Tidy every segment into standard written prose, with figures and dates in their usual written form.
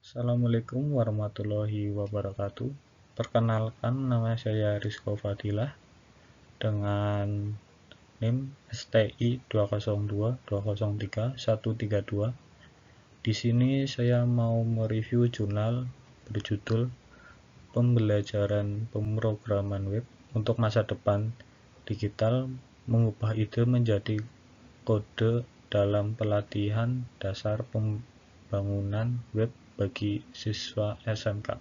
Assalamualaikum warahmatullahi wabarakatuh. Perkenalkan, nama saya Rizko Fadilah dengan NIM STI 202203132. Di sini saya mau mereview jurnal berjudul Pembelajaran Pemrograman Web untuk Masa Depan Digital, mengubah ide menjadi kode dalam pelatihan dasar pembangunan web bagi siswa SMK.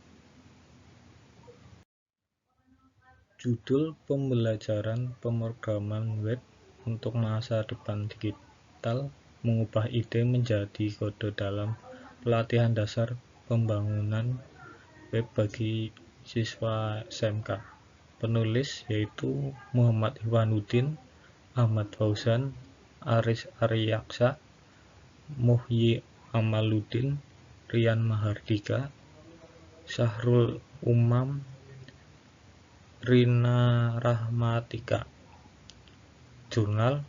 Judul Pembelajaran Pemrograman Web untuk Masa Depan Digital, mengubah ide menjadi kode dalam pelatihan dasar pembangunan web bagi siswa SMK. Penulis yaitu Muhammad Ihwanuddin, Ahmad Fauzan, Aris Aryaksa, Muhyi Amaluddin, Rian Mahardika, Syahrul Umam, Rina Rahmatika. Jurnal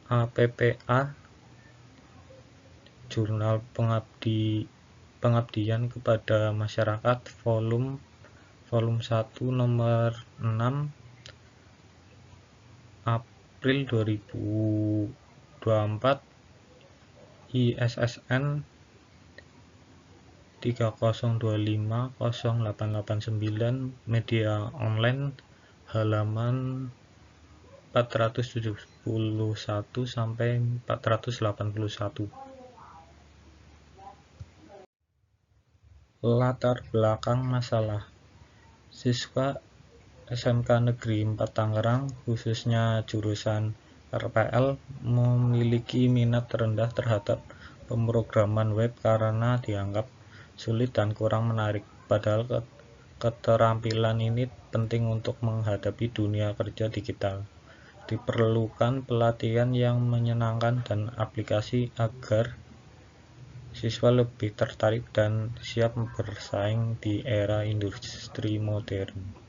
APPA, Jurnal Pengabdian kepada Masyarakat, volume 1 nomor 6 April 2024, ISSN 302508889, media online, halaman 471 sampai 481. Latar belakang masalah. Siswa SMK Negeri 4 Tangerang, khususnya jurusan RPL, memiliki minat rendah terhadap pemrograman web karena dianggap sulit dan kurang menarik. Padahal keterampilan ini penting untuk menghadapi dunia kerja digital. Diperlukan pelatihan yang menyenangkan dan aplikasi agar siswa lebih tertarik dan siap bersaing di era industri modern.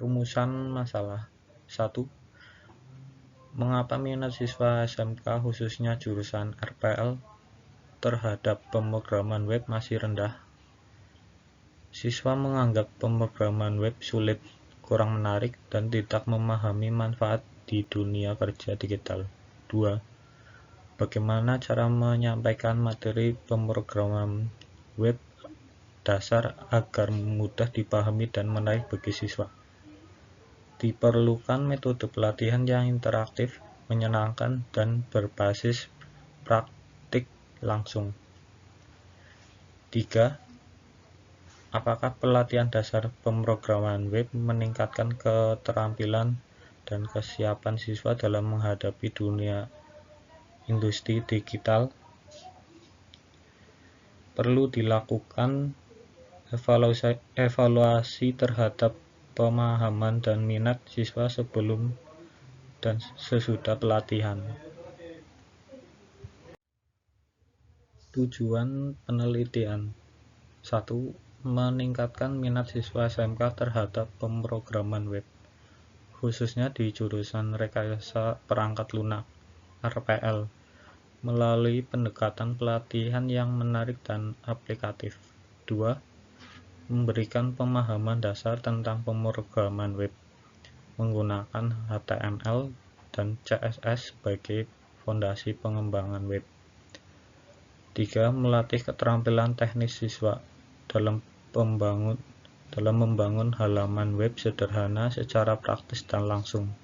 Rumusan masalah. 1. Mengapa minat siswa SMK khususnya jurusan RPL terhadap pemrograman web masih rendah? Siswa menganggap pemrograman web sulit, kurang menarik, dan tidak memahami manfaat di dunia kerja digital. 2. Bagaimana cara menyampaikan materi pemrograman web dasar agar mudah dipahami dan menarik bagi siswa? Diperlukan metode pelatihan yang interaktif, menyenangkan, dan berbasis praktik langsung. 3. Apakah pelatihan dasar pemrograman web meningkatkan keterampilan dan kesiapan siswa dalam menghadapi dunia industri digital? Perlu dilakukan evaluasi terhadap pemahaman dan minat siswa sebelum dan sesudah pelatihan. Tujuan penelitian. 1. Meningkatkan minat siswa SMK terhadap pemrograman web, khususnya di jurusan rekayasa perangkat lunak (RPL), melalui pendekatan pelatihan yang menarik dan aplikatif. 2. Memberikan pemahaman dasar tentang pemrograman web menggunakan HTML dan CSS sebagai fondasi pengembangan web. 3. Melatih keterampilan teknis siswa dalam membangun halaman web sederhana secara praktis dan langsung.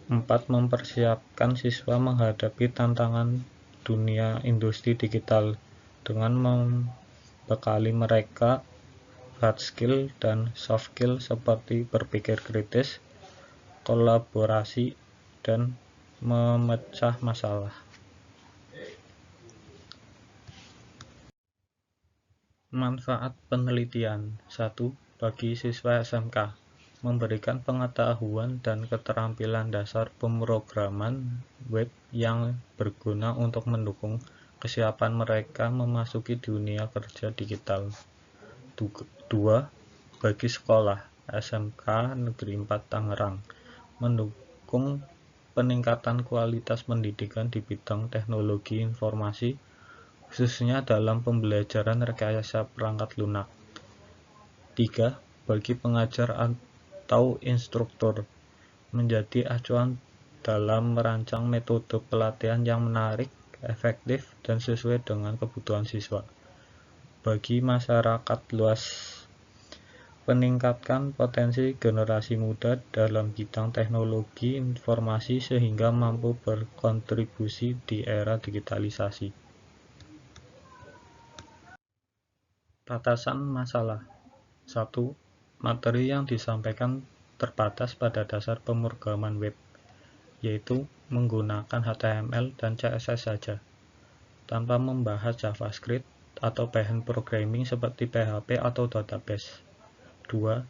4. Mempersiapkan siswa menghadapi tantangan dunia industri digital dengan membekali mereka hard skill dan soft skill seperti berpikir kritis, kolaborasi, dan memecah masalah. Manfaat penelitian. 1. Bagi siswa SMK, memberikan pengetahuan dan keterampilan dasar pemrograman web yang berguna untuk mendukung kesiapan mereka memasuki dunia kerja digital. 2. Bagi sekolah SMK Negeri 4 Tangerang, mendukung peningkatan kualitas pendidikan di bidang teknologi informasi, khususnya dalam pembelajaran rekayasa perangkat lunak. 3. Bagi pengajar atau instruktur, menjadi acuan dalam merancang metode pelatihan yang menarik, efektif, dan sesuai dengan kebutuhan siswa. Bagi masyarakat luas, meningkatkan potensi generasi muda dalam bidang teknologi informasi sehingga mampu berkontribusi di era digitalisasi. Batasan masalah. 1. Materi yang disampaikan terbatas pada dasar pemrograman web, yaitu menggunakan HTML dan CSS saja, tanpa membahas JavaScript atau bahan programming seperti PHP atau database. 2.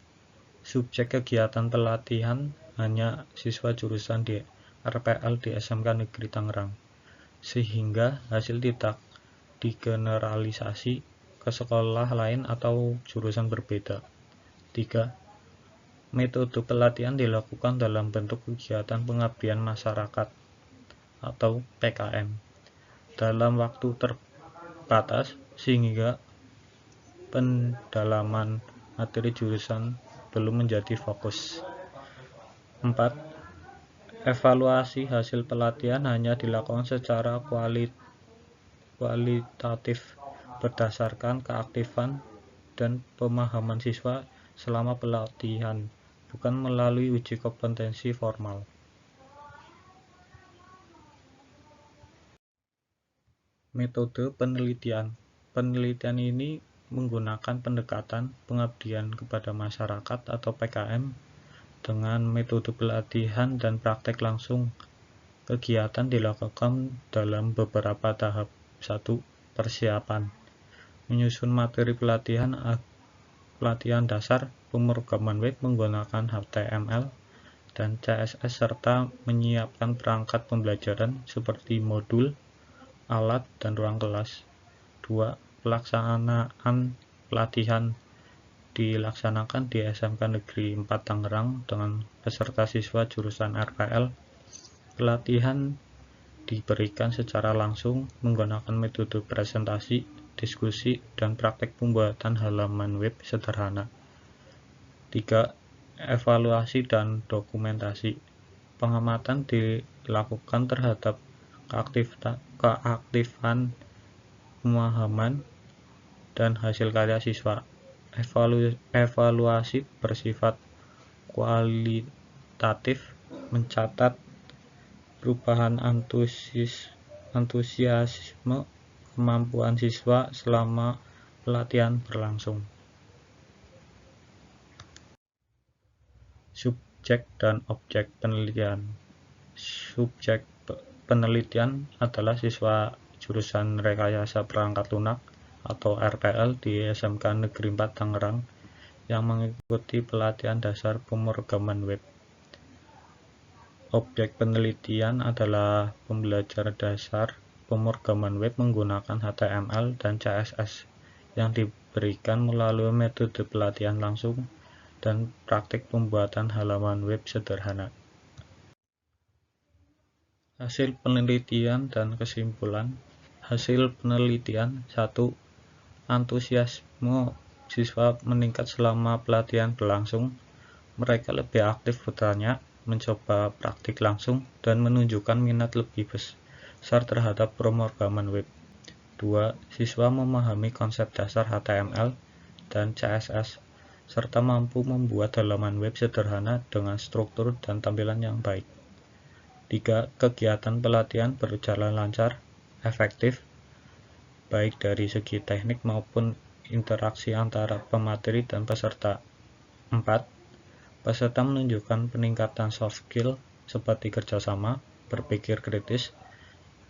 Subjek kegiatan pelatihan hanya siswa jurusan di RPL di SMK Negeri Tangerang, sehingga hasil tidak digeneralisasi ke sekolah lain atau jurusan berbeda. 3. Metode pelatihan dilakukan dalam bentuk kegiatan pengabdian masyarakat atau PKM dalam waktu terbatas sehingga pendalaman materi jurusan belum menjadi fokus. 4. Evaluasi hasil pelatihan hanya dilakukan secara kualitatif berdasarkan keaktifan dan pemahaman siswa selama pelatihan, bukan melalui uji kompetensi formal. Metode penelitian. Penelitian ini menggunakan pendekatan pengabdian kepada masyarakat atau PKM dengan metode pelatihan dan praktek langsung. Kegiatan dilakukan dalam beberapa tahap. 1. Persiapan. Menyusun materi pelatihan dasar pemrograman web menggunakan HTML dan CSS serta menyiapkan perangkat pembelajaran seperti modul, alat, dan ruang kelas. 2. Pelaksanaan pelatihan dilaksanakan di SMK Negeri 4 Tangerang dengan peserta siswa jurusan RPL. Pelatihan diberikan secara langsung menggunakan metode presentasi, diskusi, dan praktek pembuatan halaman web sederhana. 3. Evaluasi dan dokumentasi. Pengamatan dilakukan terhadap keaktifan, pemahaman, dan hasil karya siswa. Evaluasi bersifat kualitatif, mencatat perubahan antusiasme kemampuan siswa selama pelatihan berlangsung. Subjek dan objek penelitian. Subjek penelitian adalah siswa jurusan rekayasa perangkat lunak atau RPL di SMK Negeri 4 Tangerang yang mengikuti pelatihan dasar pemrograman web. Objek penelitian adalah pembelajaran dasar pemrograman web menggunakan HTML dan CSS yang diberikan melalui metode pelatihan langsung dan praktik pembuatan halaman web sederhana. Hasil penelitian dan kesimpulan. Hasil penelitian. 1. Antusiasme siswa meningkat selama pelatihan berlangsung. Mereka lebih aktif bertanya, mencoba praktik langsung, dan menunjukkan minat lebih besar terhadap pemrograman web. 2. Siswa memahami konsep dasar HTML dan CSS, serta mampu membuat halaman web sederhana dengan struktur dan tampilan yang baik. 3. Kegiatan pelatihan berjalan lancar, efektif, baik dari segi teknik maupun interaksi antara pemateri dan peserta. 4. Peserta menunjukkan peningkatan soft skill seperti kerjasama, berpikir kritis,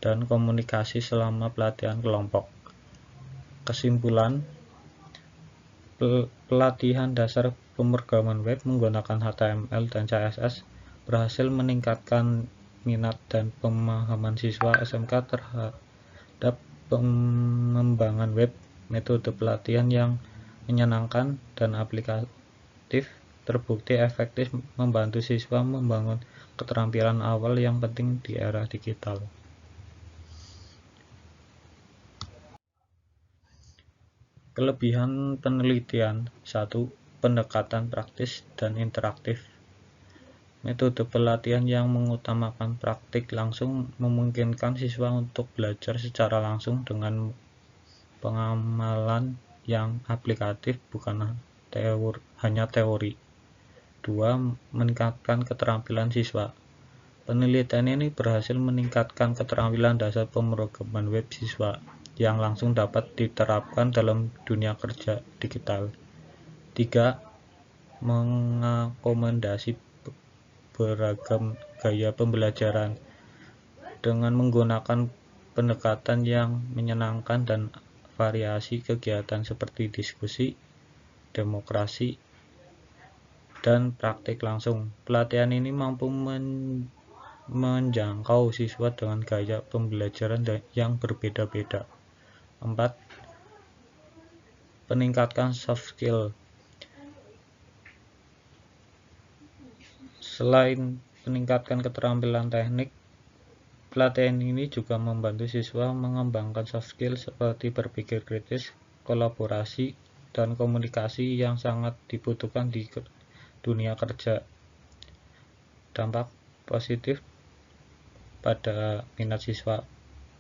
dan komunikasi selama pelatihan kelompok. Kesimpulan, pelatihan dasar pemrograman web menggunakan HTML dan CSS berhasil meningkatkan minat dan pemahaman siswa SMK terhadap pengembangan web. Metode pelatihan yang menyenangkan dan aplikatif terbukti efektif membantu siswa membangun keterampilan awal yang penting di era digital. Kelebihan penelitian: 1. Pendekatan praktis dan interaktif. Metode pelatihan yang mengutamakan praktik langsung memungkinkan siswa untuk belajar secara langsung dengan pengamalan yang aplikatif, bukan hanya teori. 2. Meningkatkan keterampilan siswa. Penelitian ini berhasil meningkatkan keterampilan dasar pemrograman web siswa yang langsung dapat diterapkan dalam dunia kerja digital. 3. Mengakomodasi beragam gaya pembelajaran dengan menggunakan pendekatan yang menyenangkan dan variasi kegiatan seperti diskusi, demokrasi, dan praktik langsung. Pelatihan ini mampu menjangkau siswa dengan gaya pembelajaran yang berbeda-beda. 4. Peningkatkan soft skill. Selain meningkatkan keterampilan teknik, pelatihan ini juga membantu siswa mengembangkan soft skill seperti berpikir kritis, kolaborasi, dan komunikasi yang sangat dibutuhkan di dunia kerja. Dampak positif pada minat siswa.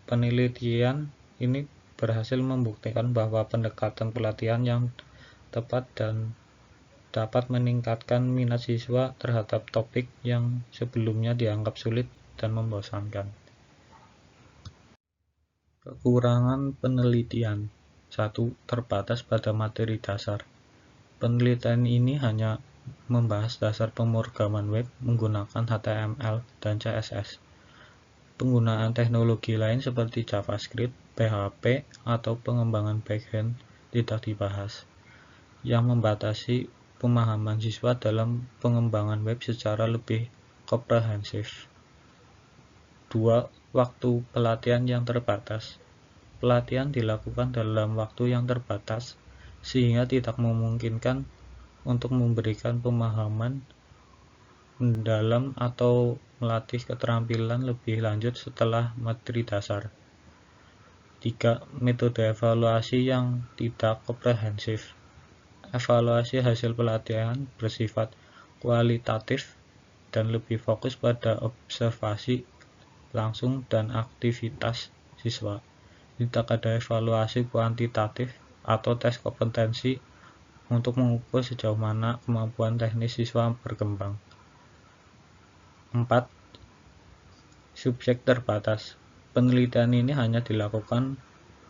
Penelitian ini berhasil membuktikan bahwa pendekatan pelatihan yang tepat dan dapat meningkatkan minat siswa terhadap topik yang sebelumnya dianggap sulit dan membosankan. Kekurangan penelitian. 1. Terbatas pada materi dasar. Penelitian ini hanya membahas dasar pemrograman web menggunakan HTML dan CSS. Penggunaan teknologi lain seperti JavaScript, PHP, atau pengembangan backend tidak dibahas, yang membatasi pemahaman siswa dalam pengembangan web secara lebih komprehensif. 2. Waktu pelatihan yang terbatas. Pelatihan dilakukan dalam waktu yang terbatas, sehingga tidak memungkinkan untuk memberikan pemahaman mendalam atau melatih keterampilan lebih lanjut setelah materi dasar. 3. Metode evaluasi yang tidak komprehensif. Evaluasi hasil pelatihan bersifat kualitatif dan lebih fokus pada observasi langsung dan aktivitas siswa. Tidak ada evaluasi kuantitatif atau tes kompetensi untuk mengukur sejauh mana kemampuan teknis siswa berkembang. 4. Subjek terbatas. Penelitian ini hanya dilakukan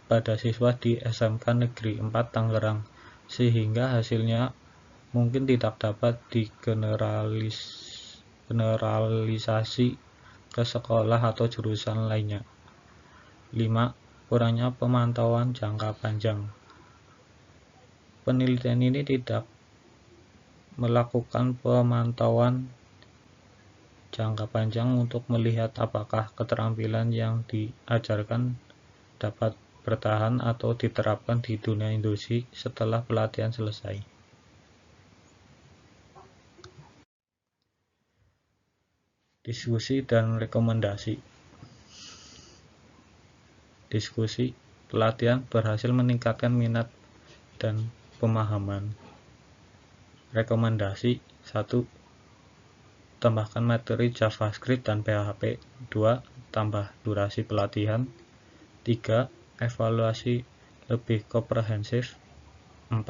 pada siswa di SMK Negeri 4 Tangerang, sehingga hasilnya mungkin tidak dapat digeneralisasi ke sekolah atau jurusan lainnya. 5. Kurangnya pemantauan jangka panjang. Penelitian ini tidak melakukan pemantauan jangka panjang untuk melihat apakah keterampilan yang diajarkan dapat bertahan atau diterapkan di dunia industri setelah pelatihan selesai. Diskusi dan rekomendasi. Diskusi, pelatihan berhasil meningkatkan minat dan pemahaman. Rekomendasi: 1. Tambahkan materi JavaScript dan PHP. 2. Tambah durasi pelatihan. 3. Evaluasi lebih komprehensif. 4.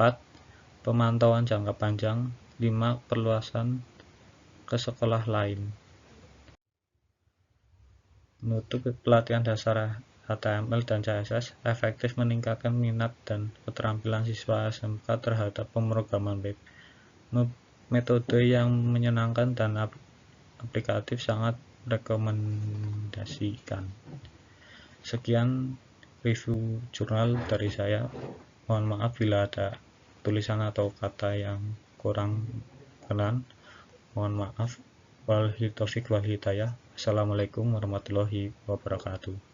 Pemantauan jangka panjang. 5. Perluasan ke sekolah lain. Menutup, pelatihan dasar HTML dan CSS efektif meningkatkan minat dan keterampilan siswa SMK terhadap pemrograman web. Metode yang menyenangkan dan aplikatif sangat rekomendasikan. Sekian review jurnal dari saya. Mohon maaf bila ada tulisan atau kata yang kurang berkenan. Mohon maaf. Wabillahi taufiq wal hidayah. Assalamualaikum warahmatullahi wabarakatuh.